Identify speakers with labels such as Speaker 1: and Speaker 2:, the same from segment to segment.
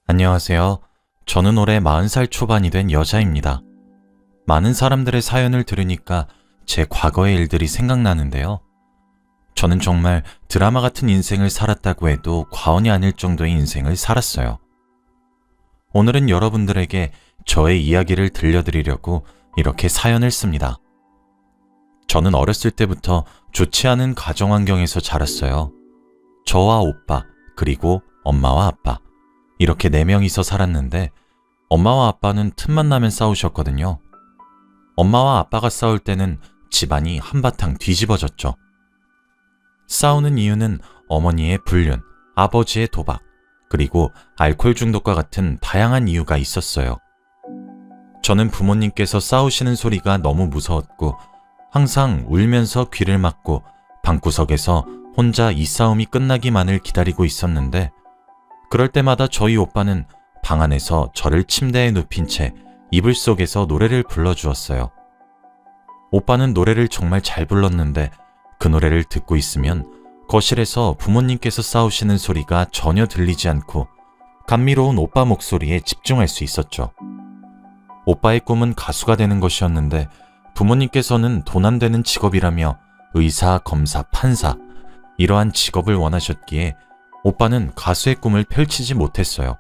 Speaker 1: 안녕하세요. 저는 올해 40살 초반이 된 여자입니다. 많은 사람들의 사연을 들으니까 제 과거의 일들이 생각나는데요. 저는 정말 드라마 같은 인생을 살았다고 해도 과언이 아닐 정도의 인생을 살았어요. 오늘은 여러분들에게 저의 이야기를 들려드리려고 이렇게 사연을 씁니다. 저는 어렸을 때부터 좋지 않은 가정 환경에서 자랐어요. 저와 오빠, 그리고 엄마와 아빠. 이렇게 4명이서 살았는데 엄마와 아빠는 틈만 나면 싸우셨거든요. 엄마와 아빠가 싸울 때는 집안이 한바탕 뒤집어졌죠. 싸우는 이유는 어머니의 불륜, 아버지의 도박, 그리고 알코올 중독과 같은 다양한 이유가 있었어요. 저는 부모님께서 싸우시는 소리가 너무 무서웠고 항상 울면서 귀를 막고 방구석에서 혼자 이 싸움이 끝나기만을 기다리고 있었는데 그럴 때마다 저희 오빠는 방 안에서 저를 침대에 눕힌 채 이불 속에서 노래를 불러주었어요. 오빠는 노래를 정말 잘 불렀는데 그 노래를 듣고 있으면 거실에서 부모님께서 싸우시는 소리가 전혀 들리지 않고 감미로운 오빠 목소리에 집중할 수 있었죠. 오빠의 꿈은 가수가 되는 것이었는데 부모님께서는 돈 안 되는 직업이라며 의사, 검사, 판사 이러한 직업을 원하셨기에 오빠는 가수의 꿈을 펼치지 못했어요.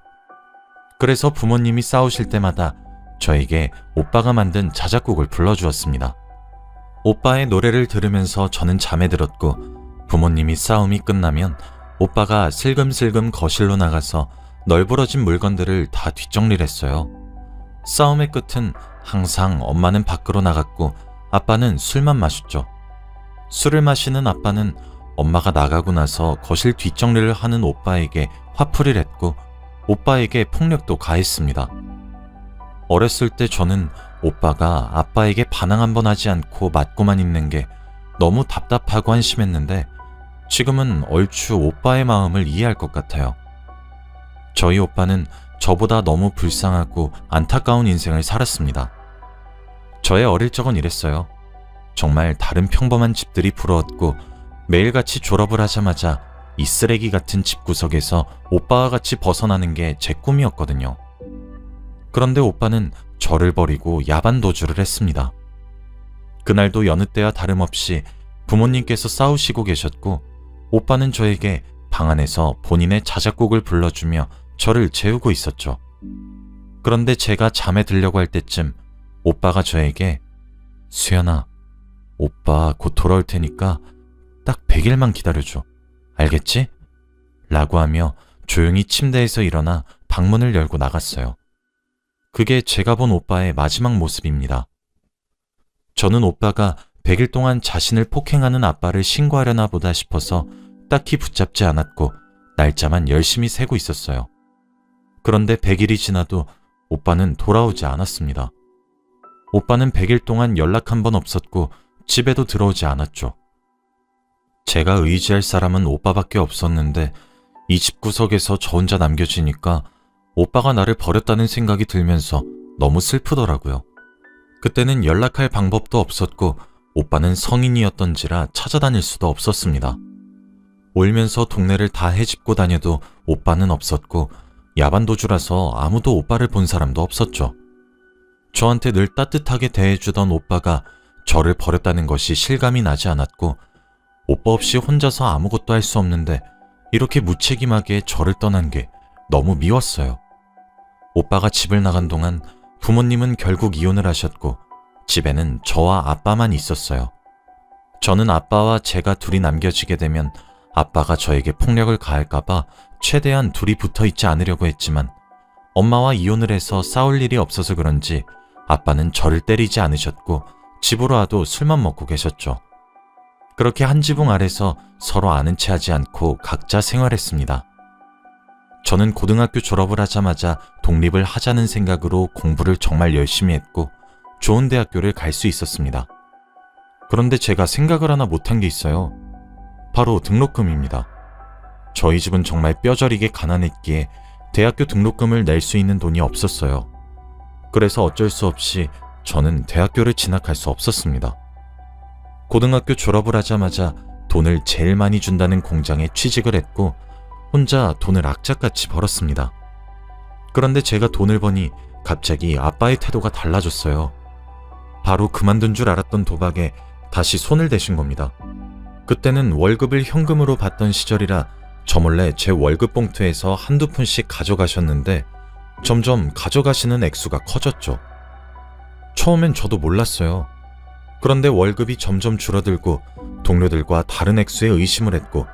Speaker 1: 그래서 부모님이 싸우실 때마다 저에게 오빠가 만든 자작곡을 불러주었습니다. 오빠의 노래를 들으면서 저는 잠에 들었고 부모님이 싸움이 끝나면 오빠가 슬금슬금 거실로 나가서 널브러진 물건들을 다 뒷정리를 했어요. 싸움의 끝은 항상 엄마는 밖으로 나갔고 아빠는 술만 마셨죠. 술을 마시는 아빠는 엄마가 나가고 나서 거실 뒷정리를 하는 오빠에게 화풀이를 했고 오빠에게 폭력도 가했습니다. 어렸을 때 저는 오빠가 아빠에게 반항 한번 하지 않고 맞고만 있는 게 너무 답답하고 한심했는데 지금은 얼추 오빠의 마음을 이해할 것 같아요. 저희 오빠는 저보다 너무 불쌍하고 안타까운 인생을 살았습니다. 저의 어릴 적은 이랬어요. 정말 다른 평범한 집들이 부러웠고 매일같이 졸업을 하자마자 이 쓰레기 같은 집구석에서 오빠와 같이 벗어나는 게 제 꿈이었거든요. 그런데 오빠는 저를 버리고 야반 도주를 했습니다. 그날도 여느 때와 다름없이 부모님께서 싸우시고 계셨고 오빠는 저에게 방 안에서 본인의 자작곡을 불러주며 저를 재우고 있었죠. 그런데 제가 잠에 들려고 할 때쯤 오빠가 저에게 수연아, 오빠 곧 돌아올 테니까 딱 100일만 기다려줘. 알겠지? 라고 하며 조용히 침대에서 일어나 방문을 열고 나갔어요. 그게 제가 본 오빠의 마지막 모습입니다. 저는 오빠가 100일 동안 자신을 폭행하는 아빠를 신고하려나 보다 싶어서 딱히 붙잡지 않았고 날짜만 열심히 세고 있었어요. 그런데 100일이 지나도 오빠는 돌아오지 않았습니다. 오빠는 100일 동안 연락 한 번 없었고 집에도 들어오지 않았죠. 제가 의지할 사람은 오빠밖에 없었는데 이 집구석에서 저 혼자 남겨지니까 오빠가 나를 버렸다는 생각이 들면서 너무 슬프더라고요. 그때는 연락할 방법도 없었고 오빠는 성인이었던지라 찾아다닐 수도 없었습니다. 울면서 동네를 다 헤집고 다녀도 오빠는 없었고 야반도주라서 아무도 오빠를 본 사람도 없었죠. 저한테 늘 따뜻하게 대해주던 오빠가 저를 버렸다는 것이 실감이 나지 않았고 오빠 없이 혼자서 아무것도 할 수 없는데 이렇게 무책임하게 저를 떠난 게 너무 미웠어요. 오빠가 집을 나간 동안 부모님은 결국 이혼을 하셨고 집에는 저와 아빠만 있었어요. 저는 아빠와 제가 둘이 남겨지게 되면 아빠가 저에게 폭력을 가할까봐 최대한 둘이 붙어 있지 않으려고 했지만 엄마와 이혼을 해서 싸울 일이 없어서 그런지 아빠는 저를 때리지 않으셨고 집으로 와도 술만 먹고 계셨죠. 그렇게 한 지붕 아래서 서로 아는 체 하지 않고 각자 생활했습니다. 저는 고등학교 졸업을 하자마자 독립을 하자는 생각으로 공부를 정말 열심히 했고 좋은 대학교를 갈 수 있었습니다. 그런데 제가 생각을 하나 못한 게 있어요. 바로 등록금입니다. 저희 집은 정말 뼈저리게 가난했기에 대학교 등록금을 낼 수 있는 돈이 없었어요. 그래서 어쩔 수 없이 저는 대학교를 진학할 수 없었습니다. 고등학교 졸업을 하자마자 돈을 제일 많이 준다는 공장에 취직을 했고 혼자 돈을 악착같이 벌었습니다. 그런데 제가 돈을 버니 갑자기 아빠의 태도가 달라졌어요. 바로 그만둔 줄 알았던 도박에 다시 손을 대신 겁니다. 그때는 월급을 현금으로 받던 시절이라 저 몰래 제 월급 봉투에서 한두 푼씩 가져가셨는데 점점 가져가시는 액수가 커졌죠. 처음엔 저도 몰랐어요. 그런데 월급이 점점 줄어들고 동료들과 다른 액수에 의심을 했고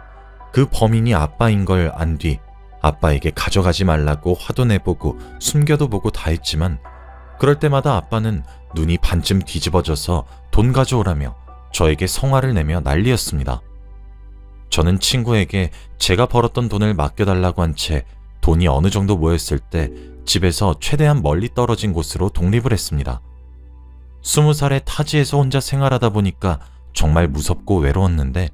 Speaker 1: 그 범인이 아빠인 걸 안 뒤 아빠에게 가져가지 말라고 화도 내보고 숨겨도 보고 다 했지만 그럴 때마다 아빠는 눈이 반쯤 뒤집어져서 돈 가져오라며 저에게 성화를 내며 난리였습니다. 저는 친구에게 제가 벌었던 돈을 맡겨달라고 한 채 돈이 어느 정도 모였을 때 집에서 최대한 멀리 떨어진 곳으로 독립을 했습니다. 20살에 타지에서 혼자 생활하다 보니까 정말 무섭고 외로웠는데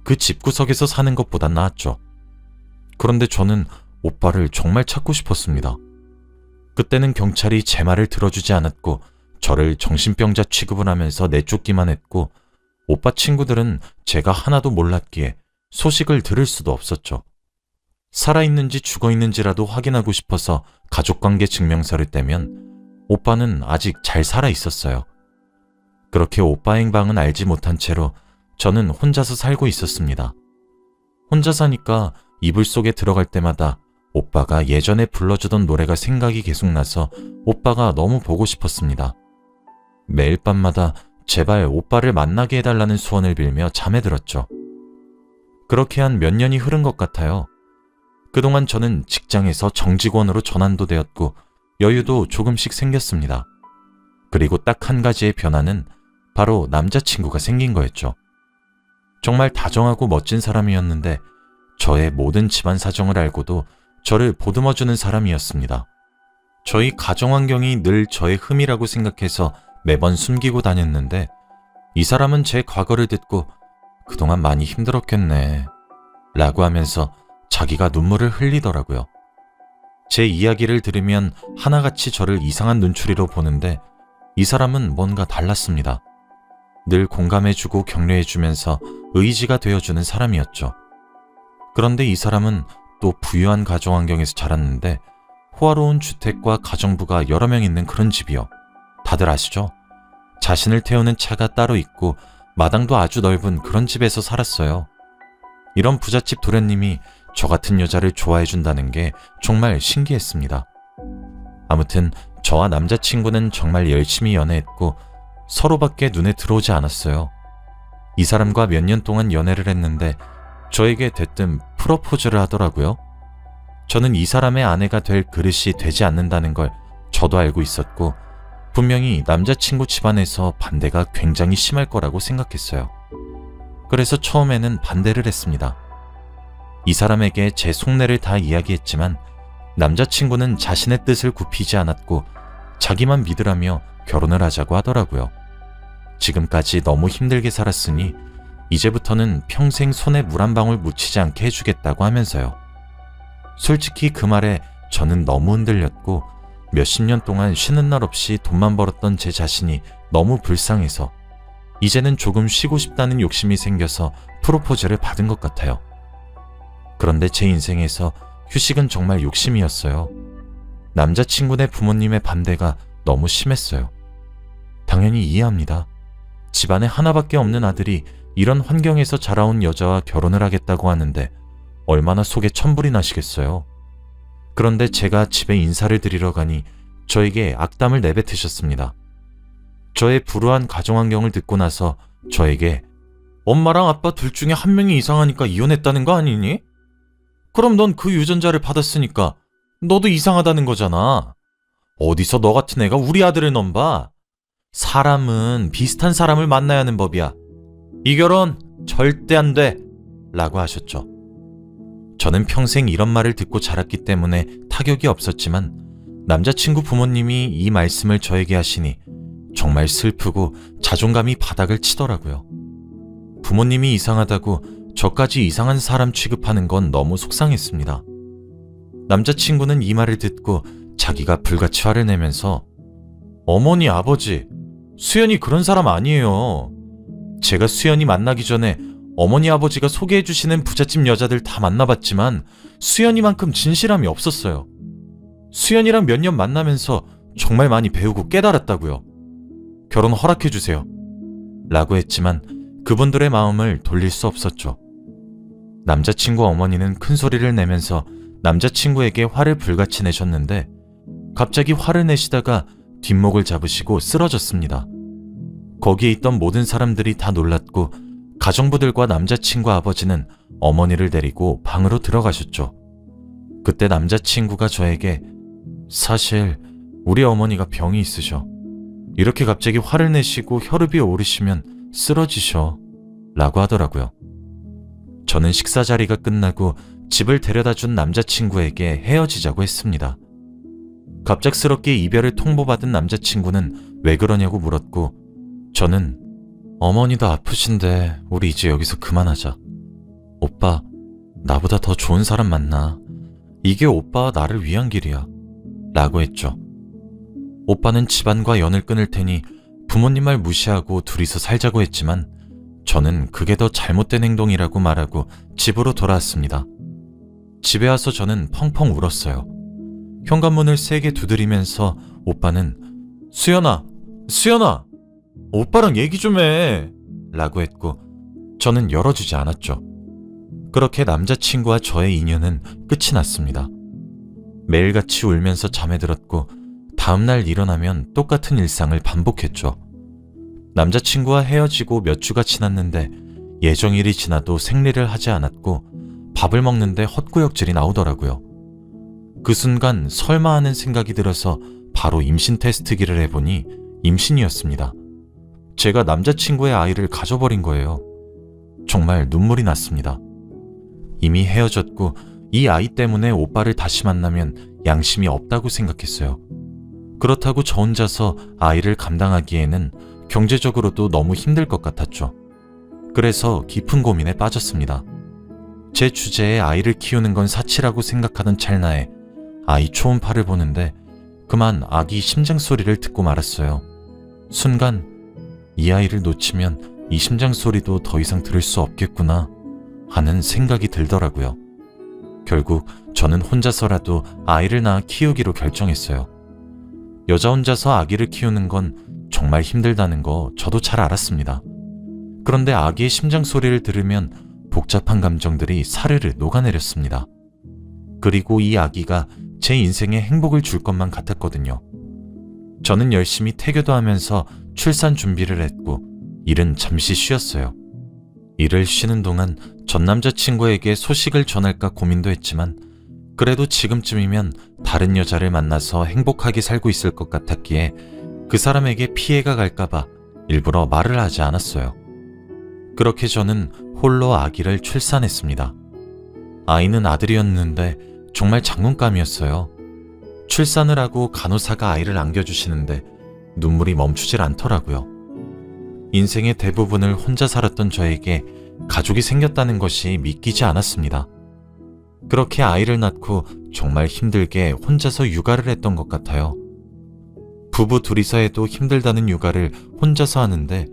Speaker 1: 그 집구석에서 사는 것보단 나았죠. 그런데 저는 오빠를 정말 찾고 싶었습니다. 그때는 경찰이 제 말을 들어주지 않았고 저를 정신병자 취급을 하면서 내쫓기만 했고 오빠 친구들은 제가 하나도 몰랐기에 소식을 들을 수도 없었죠. 살아있는지 죽어있는지라도 확인하고 싶어서 가족관계 증명서를 떼면 오빠는 아직 잘 살아있었어요. 그렇게 오빠 행방은 알지 못한 채로 저는 혼자서 살고 있었습니다. 혼자 사니까 이불 속에 들어갈 때마다 오빠가 예전에 불러주던 노래가 생각이 계속 나서 오빠가 너무 보고 싶었습니다. 매일 밤마다 제발 오빠를 만나게 해달라는 소원을 빌며 잠에 들었죠. 그렇게 한 몇 년이 흐른 것 같아요. 그동안 저는 직장에서 정직원으로 전환도 되었고 여유도 조금씩 생겼습니다. 그리고 딱 한 가지의 변화는 바로 남자친구가 생긴 거였죠. 정말 다정하고 멋진 사람이었는데 저의 모든 집안 사정을 알고도 저를 보듬어주는 사람이었습니다. 저희 가정환경이 늘 저의 흠이라고 생각해서 매번 숨기고 다녔는데 이 사람은 제 과거를 듣고 그동안 많이 힘들었겠네 라고 하면서 자기가 눈물을 흘리더라고요. 제 이야기를 들으면 하나같이 저를 이상한 눈초리로 보는데 이 사람은 뭔가 달랐습니다. 늘 공감해주고 격려해주면서 의지가 되어주는 사람이었죠. 그런데 이 사람은 또 부유한 가정환경에서 자랐는데 호화로운 주택과 가정부가 여러 명 있는 그런 집이요. 다들 아시죠? 자신을 태우는 차가 따로 있고 마당도 아주 넓은 그런 집에서 살았어요. 이런 부잣집 도련님이 저 같은 여자를 좋아해준다는 게 정말 신기했습니다. 아무튼 저와 남자친구는 정말 열심히 연애했고 서로밖에 눈에 들어오지 않았어요. 이 사람과 몇 년 동안 연애를 했는데 저에게 대뜸 프러포즈를 하더라고요. 저는 이 사람의 아내가 될 그릇이 되지 않는다는 걸 저도 알고 있었고 분명히 남자친구 집안에서 반대가 굉장히 심할 거라고 생각했어요. 그래서 처음에는 반대를 했습니다. 이 사람에게 제 속내를 다 이야기했지만 남자친구는 자신의 뜻을 굽히지 않았고 자기만 믿으라며 결혼을 하자고 하더라고요. 지금까지 너무 힘들게 살았으니 이제부터는 평생 손에 물 한 방울 묻히지 않게 해주겠다고 하면서요. 솔직히 그 말에 저는 너무 흔들렸고 몇십 년 동안 쉬는 날 없이 돈만 벌었던 제 자신이 너무 불쌍해서 이제는 조금 쉬고 싶다는 욕심이 생겨서 프로포즈를 받은 것 같아요. 그런데 제 인생에서 휴식은 정말 욕심이었어요. 남자친구네 부모님의 반대가 너무 심했어요. 당연히 이해합니다. 집안에 하나밖에 없는 아들이 이런 환경에서 자라온 여자와 결혼을 하겠다고 하는데 얼마나 속에 천불이 나시겠어요. 그런데 제가 집에 인사를 드리러 가니 저에게 악담을 내뱉으셨습니다. 저의 불우한 가정환경을 듣고 나서 저에게 엄마랑 아빠 둘 중에 한 명이 이상하니까 이혼했다는 거 아니니? 그럼 넌 그 유전자를 받았으니까 너도 이상하다는 거잖아. 어디서 너 같은 애가 우리 아들을 넘봐? 사람은 비슷한 사람을 만나야 하는 법이야. 이 결혼 절대 안 돼! 라고 하셨죠. 저는 평생 이런 말을 듣고 자랐기 때문에 타격이 없었지만 남자친구 부모님이 이 말씀을 저에게 하시니 정말 슬프고 자존감이 바닥을 치더라고요. 부모님이 이상하다고 저까지 이상한 사람 취급하는 건 너무 속상했습니다. 남자친구는 이 말을 듣고 자기가 불같이 화를 내면서 어머니, 아버지, 수연이 그런 사람 아니에요. 제가 수연이 만나기 전에 어머니, 아버지가 소개해주시는 부잣집 여자들 다 만나봤지만 수연이만큼 진실함이 없었어요. 수연이랑 몇 년 만나면서 정말 많이 배우고 깨달았다고요. 결혼 허락해주세요. 라고 했지만 그분들의 마음을 돌릴 수 없었죠. 남자친구 어머니는 큰 소리를 내면서 남자친구에게 화를 불같이 내셨는데 갑자기 화를 내시다가 뒷목을 잡으시고 쓰러졌습니다. 거기에 있던 모든 사람들이 다 놀랐고 가정부들과 남자친구 아버지는 어머니를 데리고 방으로 들어가셨죠. 그때 남자친구가 저에게 사실 우리 어머니가 병이 있으셔. 이렇게 갑자기 화를 내시고 혈압이 오르시면 쓰러지셔. 라고 하더라고요. 저는 식사 자리가 끝나고 집을 데려다준 남자친구에게 헤어지자고 했습니다. 갑작스럽게 이별을 통보받은 남자친구는 왜 그러냐고 물었고 저는 어머니도 아프신데 우리 이제 여기서 그만하자. 오빠, 나보다 더 좋은 사람 만나. 이게 오빠와 나를 위한 길이야. 라고 했죠. 오빠는 집안과 연을 끊을 테니 부모님 말 무시하고 둘이서 살자고 했지만 저는 그게 더 잘못된 행동이라고 말하고 집으로 돌아왔습니다. 집에 와서 저는 펑펑 울었어요. 현관문을 세게 두드리면서 오빠는 수연아! 수연아! 오빠랑 얘기 좀 해! 라고 했고 저는 열어주지 않았죠. 그렇게 남자친구와 저의 인연은 끝이 났습니다. 매일같이 울면서 잠에 들었고 다음날 일어나면 똑같은 일상을 반복했죠. 남자친구와 헤어지고 몇 주가 지났는데 예정일이 지나도 생리를 하지 않았고 밥을 먹는데 헛구역질이 나오더라고요. 그 순간 설마 하는 생각이 들어서 바로 임신 테스트기를 해보니 임신이었습니다. 제가 남자친구의 아이를 가져버린 거예요. 정말 눈물이 났습니다. 이미 헤어졌고 이 아이 때문에 오빠를 다시 만나면 양심이 없다고 생각했어요. 그렇다고 저 혼자서 아이를 감당하기에는 경제적으로도 너무 힘들 것 같았죠. 그래서 깊은 고민에 빠졌습니다. 제 주제에 아이를 키우는 건 사치라고 생각하던 찰나에 아이 초음파를 보는데 그만 아기 심장 소리를 듣고 말았어요. 순간 이 아이를 놓치면 이 심장 소리도 더 이상 들을 수 없겠구나 하는 생각이 들더라고요. 결국 저는 혼자서라도 아이를 낳아 키우기로 결정했어요. 여자 혼자서 아기를 키우는 건 정말 힘들다는 거 저도 잘 알았습니다. 그런데 아기의 심장 소리를 들으면 복잡한 감정들이 사르르 녹아내렸습니다. 그리고 이 아기가 제 인생에 행복을 줄 것만 같았거든요. 저는 열심히 태교도 하면서 출산 준비를 했고 일은 잠시 쉬었어요. 일을 쉬는 동안 전 남자친구에게 소식을 전할까 고민도 했지만 그래도 지금쯤이면 다른 여자를 만나서 행복하게 살고 있을 것 같았기에 그 사람에게 피해가 갈까봐 일부러 말을 하지 않았어요. 그렇게 저는 홀로 아기를 출산했습니다. 아이는 아들이었는데 정말 장군감이었어요. 출산을 하고 간호사가 아이를 안겨주시는데 눈물이 멈추질 않더라고요. 인생의 대부분을 혼자 살았던 저에게 가족이 생겼다는 것이 믿기지 않았습니다. 그렇게 아이를 낳고 정말 힘들게 혼자서 육아를 했던 것 같아요. 부부 둘이서 해도 힘들다는 육아를 혼자서 하는데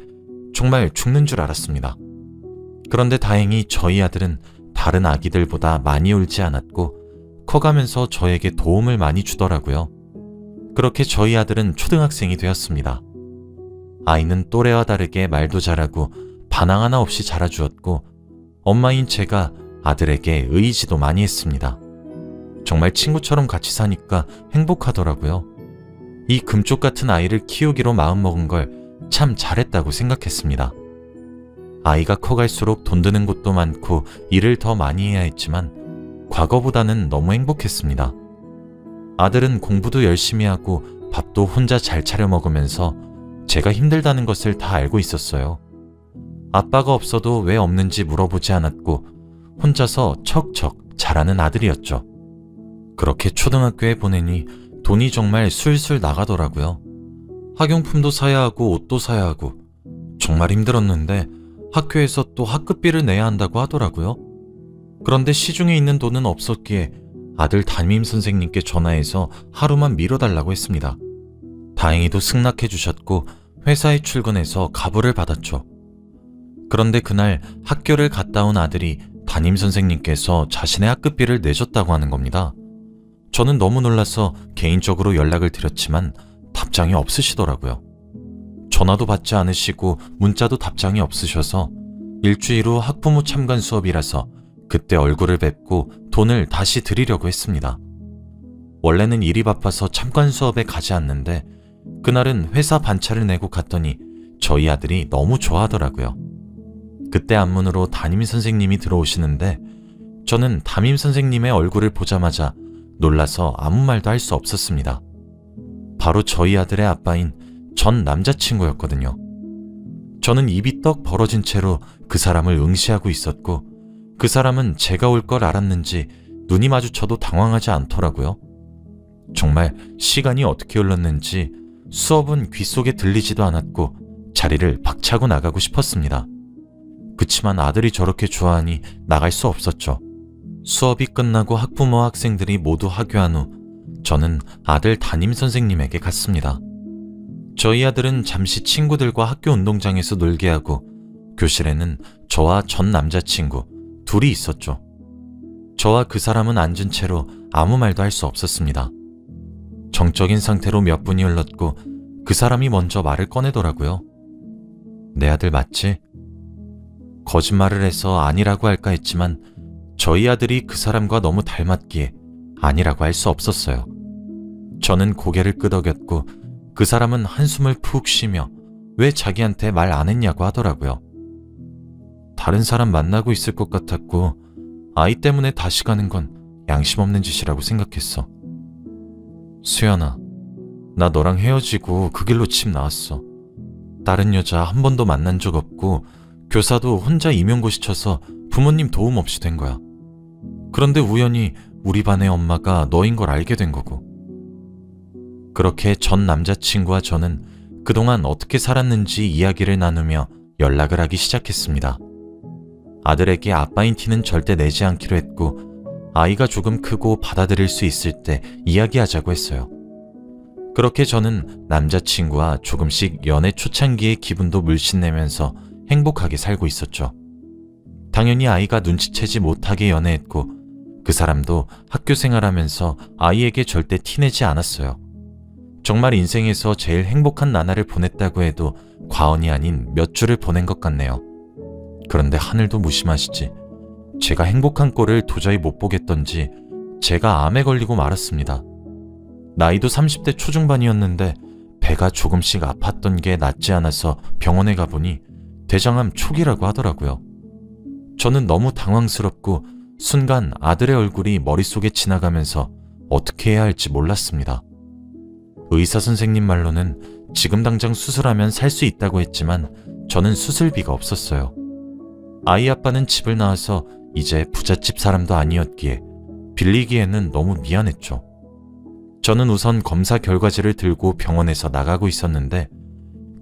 Speaker 1: 정말 죽는 줄 알았습니다. 그런데 다행히 저희 아들은 다른 아기들보다 많이 울지 않았고 커가면서 저에게 도움을 많이 주더라고요. 그렇게 저희 아들은 초등학생이 되었습니다. 아이는 또래와 다르게 말도 잘하고 반항 하나 없이 자라주었고 엄마인 제가 아들에게 의지도 많이 했습니다. 정말 친구처럼 같이 사니까 행복하더라고요. 이 금쪽 같은 아이를 키우기로 마음먹은 걸 참 잘했다고 생각했습니다. 아이가 커갈수록 돈 드는 곳도 많고 일을 더 많이 해야 했지만 과거보다는 너무 행복했습니다. 아들은 공부도 열심히 하고 밥도 혼자 잘 차려 먹으면서 제가 힘들다는 것을 다 알고 있었어요. 아빠가 없어도 왜 없는지 물어보지 않았고 혼자서 척척 잘하는 아들이었죠. 그렇게 초등학교에 보내니 돈이 정말 술술 나가더라고요. 학용품도 사야 하고 옷도 사야 하고 정말 힘들었는데 학교에서 또 학급비를 내야 한다고 하더라고요. 그런데 시중에 있는 돈은 없었기에 아들 담임선생님께 전화해서 하루만 미뤄달라고 했습니다. 다행히도 승낙해 주셨고 회사에 출근해서 가부를 받았죠. 그런데 그날 학교를 갔다 온 아들이 담임선생님께서 자신의 학급비를 내줬다고 하는 겁니다. 저는 너무 놀라서 개인적으로 연락을 드렸지만 답장이 없으시더라고요. 전화도 받지 않으시고 문자도 답장이 없으셔서 일주일 후 학부모 참관 수업이라서 그때 얼굴을 뵙고 돈을 다시 드리려고 했습니다. 원래는 일이 바빠서 참관 수업에 가지 않는데 그날은 회사 반차를 내고 갔더니 저희 아들이 너무 좋아하더라고요. 그때 앞문으로 담임 선생님이 들어오시는데 저는 담임 선생님의 얼굴을 보자마자 놀라서 아무 말도 할 수 없었습니다. 바로 저희 아들의 아빠인 전 남자친구였거든요. 저는 입이 떡 벌어진 채로 그 사람을 응시하고 있었고 그 사람은 제가 올 걸 알았는지 눈이 마주쳐도 당황하지 않더라고요. 정말 시간이 어떻게 흘렀는지 수업은 귓속에 들리지도 않았고 자리를 박차고 나가고 싶었습니다. 그치만 아들이 저렇게 좋아하니 나갈 수 없었죠. 수업이 끝나고 학부모와 학생들이 모두 하교한 후 저는 아들 담임 선생님에게 갔습니다. 저희 아들은 잠시 친구들과 학교 운동장에서 놀게 하고 교실에는 저와 전 남자친구 둘이 있었죠. 저와 그 사람은 앉은 채로 아무 말도 할 수 없었습니다. 정적인 상태로 몇 분이 흘렀고 그 사람이 먼저 말을 꺼내더라고요. 내 아들 맞지? 거짓말을 해서 아니라고 할까 했지만 저희 아들이 그 사람과 너무 닮았기에 아니라고 할 수 없었어요. 저는 고개를 끄덕였고 그 사람은 한숨을 푹 쉬며 왜 자기한테 말 안 했냐고 하더라고요. 다른 사람 만나고 있을 것 같았고 아이 때문에 다시 가는 건 양심 없는 짓이라고 생각했어. 수연아, 나 너랑 헤어지고 그 길로 집 나왔어. 다른 여자 한 번도 만난 적 없고 교사도 혼자 임용고시 쳐서 부모님 도움 없이 된 거야. 그런데 우연히 우리 반의 엄마가 너인 걸 알게 된 거고. 그렇게 전 남자친구와 저는 그동안 어떻게 살았는지 이야기를 나누며 연락을 하기 시작했습니다. 아들에게 아빠인 티는 절대 내지 않기로 했고 아이가 조금 크고 받아들일 수 있을 때 이야기하자고 했어요. 그렇게 저는 남자친구와 조금씩 연애 초창기의 기분도 물씬 내면서 행복하게 살고 있었죠. 당연히 아이가 눈치채지 못하게 연애했고 그 사람도 학교 생활하면서 아이에게 절대 티내지 않았어요. 정말 인생에서 제일 행복한 나날을 보냈다고 해도 과언이 아닌 몇 줄을 보낸 것 같네요. 그런데 하늘도 무심하시지. 제가 행복한 꼴을 도저히 못 보겠던지 제가 암에 걸리고 말았습니다. 나이도 30대 초중반이었는데 배가 조금씩 아팠던 게 낫지 않아서 병원에 가보니 대장암 초기라고 하더라고요. 저는 너무 당황스럽고 순간 아들의 얼굴이 머릿속에 지나가면서 어떻게 해야 할지 몰랐습니다. 의사 선생님 말로는 지금 당장 수술하면 살 수 있다고 했지만 저는 수술비가 없었어요. 아이 아빠는 집을 나와서 이제 부잣집 사람도 아니었기에 빌리기에는 너무 미안했죠. 저는 우선 검사 결과지를 들고 병원에서 나가고 있었는데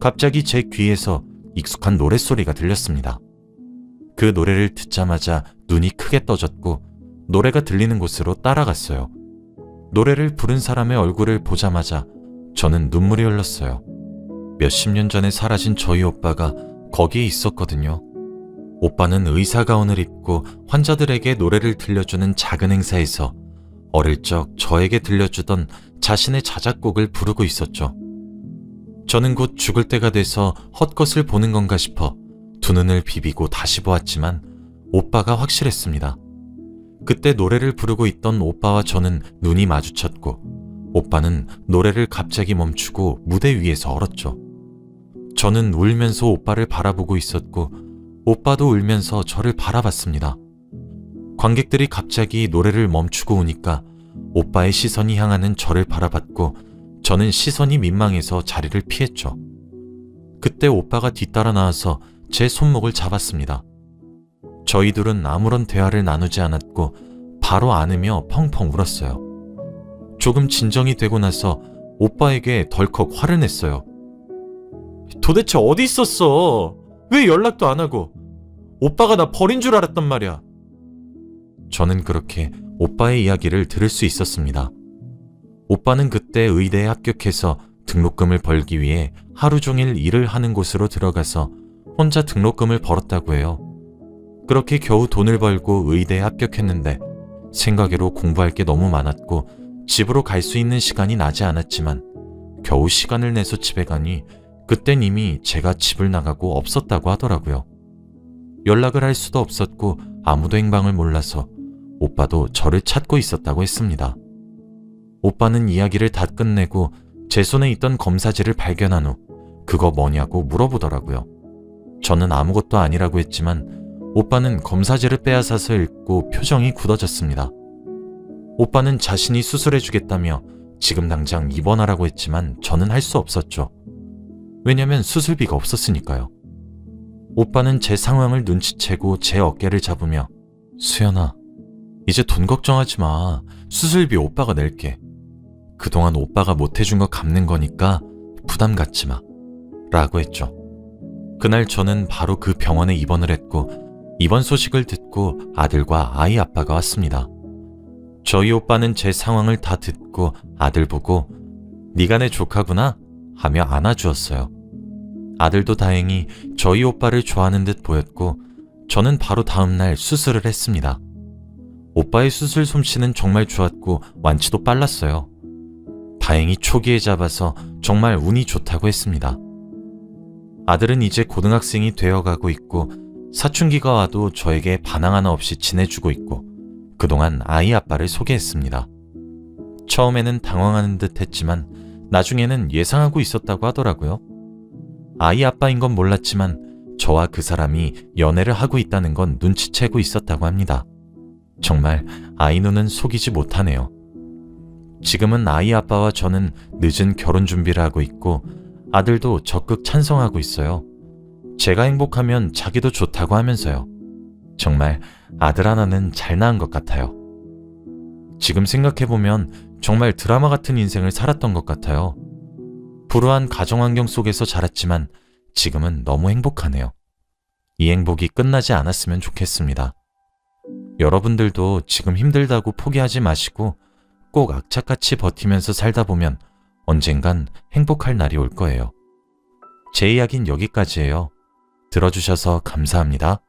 Speaker 1: 갑자기 제 귀에서 익숙한 노랫소리가 들렸습니다. 그 노래를 듣자마자 눈이 크게 떠졌고 노래가 들리는 곳으로 따라갔어요. 노래를 부른 사람의 얼굴을 보자마자 저는 눈물이 흘렀어요. 몇십 년 전에 사라진 저희 오빠가 거기에 있었거든요. 오빠는 의사 가운을 입고 환자들에게 노래를 들려주는 작은 행사에서 어릴 적 저에게 들려주던 자신의 자작곡을 부르고 있었죠. 저는 곧 죽을 때가 돼서 헛것을 보는 건가 싶어 두 눈을 비비고 다시 보았지만 오빠가 확실했습니다. 그때 노래를 부르고 있던 오빠와 저는 눈이 마주쳤고 오빠는 노래를 갑자기 멈추고 무대 위에서 얼었죠. 저는 울면서 오빠를 바라보고 있었고 오빠도 울면서 저를 바라봤습니다. 관객들이 갑자기 노래를 멈추고 우니까 오빠의 시선이 향하는 저를 바라봤고 저는 시선이 민망해서 자리를 피했죠. 그때 오빠가 뒤따라 나와서 제 손목을 잡았습니다. 저희 둘은 아무런 대화를 나누지 않았고 바로 안으며 펑펑 울었어요. 조금 진정이 되고 나서 오빠에게 덜컥 화를 냈어요. 도대체 어디 있었어? 왜 연락도 안 하고? 오빠가 나 버린 줄 알았단 말이야. 저는 그렇게 오빠의 이야기를 들을 수 있었습니다. 오빠는 그때 의대에 합격해서 등록금을 벌기 위해 하루 종일 일을 하는 곳으로 들어가서 혼자 등록금을 벌었다고 해요. 그렇게 겨우 돈을 벌고 의대에 합격했는데 생각외로 공부할 게 너무 많았고 집으로 갈 수 있는 시간이 나지 않았지만 겨우 시간을 내서 집에 가니 그땐 이미 제가 집을 나가고 없었다고 하더라고요. 연락을 할 수도 없었고 아무도 행방을 몰라서 오빠도 저를 찾고 있었다고 했습니다. 오빠는 이야기를 다 끝내고 제 손에 있던 검사지를 발견한 후 그거 뭐냐고 물어보더라고요. 저는 아무것도 아니라고 했지만 오빠는 검사지를 빼앗아서 읽고 표정이 굳어졌습니다. 오빠는 자신이 수술해주겠다며 지금 당장 입원하라고 했지만 저는 할 수 없었죠. 왜냐면 수술비가 없었으니까요. 오빠는 제 상황을 눈치채고 제 어깨를 잡으며 수연아, 이제 돈 걱정하지 마. 수술비 오빠가 낼게. 그동안 오빠가 못해준 거 갚는 거니까 부담 갖지 마. 라고 했죠. 그날 저는 바로 그 병원에 입원을 했고 입원 소식을 듣고 아들과 아이 아빠가 왔습니다. 저희 오빠는 제 상황을 다 듣고 아들 보고 네가 내 조카구나 하며 안아주었어요. 아들도 다행히 저희 오빠를 좋아하는 듯 보였고 저는 바로 다음날 수술을 했습니다. 오빠의 수술 솜씨는 정말 좋았고 완치도 빨랐어요. 다행히 초기에 잡아서 정말 운이 좋다고 했습니다. 아들은 이제 고등학생이 되어가고 있고 사춘기가 와도 저에게 반항 하나 없이 지내주고 있고 그동안 아이 아빠를 소개했습니다. 처음에는 당황하는 듯 했지만 나중에는 예상하고 있었다고 하더라고요. 아이 아빠인 건 몰랐지만 저와 그 사람이 연애를 하고 있다는 건 눈치채고 있었다고 합니다. 정말 아이 눈은 속이지 못하네요. 지금은 아이 아빠와 저는 늦은 결혼 준비를 하고 있고 아들도 적극 찬성하고 있어요. 제가 행복하면 자기도 좋다고 하면서요. 정말 아들 하나는 잘 낳은 것 같아요. 지금 생각해보면 정말 드라마 같은 인생을 살았던 것 같아요. 불우한 가정환경 속에서 자랐지만 지금은 너무 행복하네요. 이 행복이 끝나지 않았으면 좋겠습니다. 여러분들도 지금 힘들다고 포기하지 마시고 꼭 악착같이 버티면서 살다 보면 언젠간 행복할 날이 올 거예요. 제 이야기는 여기까지예요. 들어주셔서 감사합니다.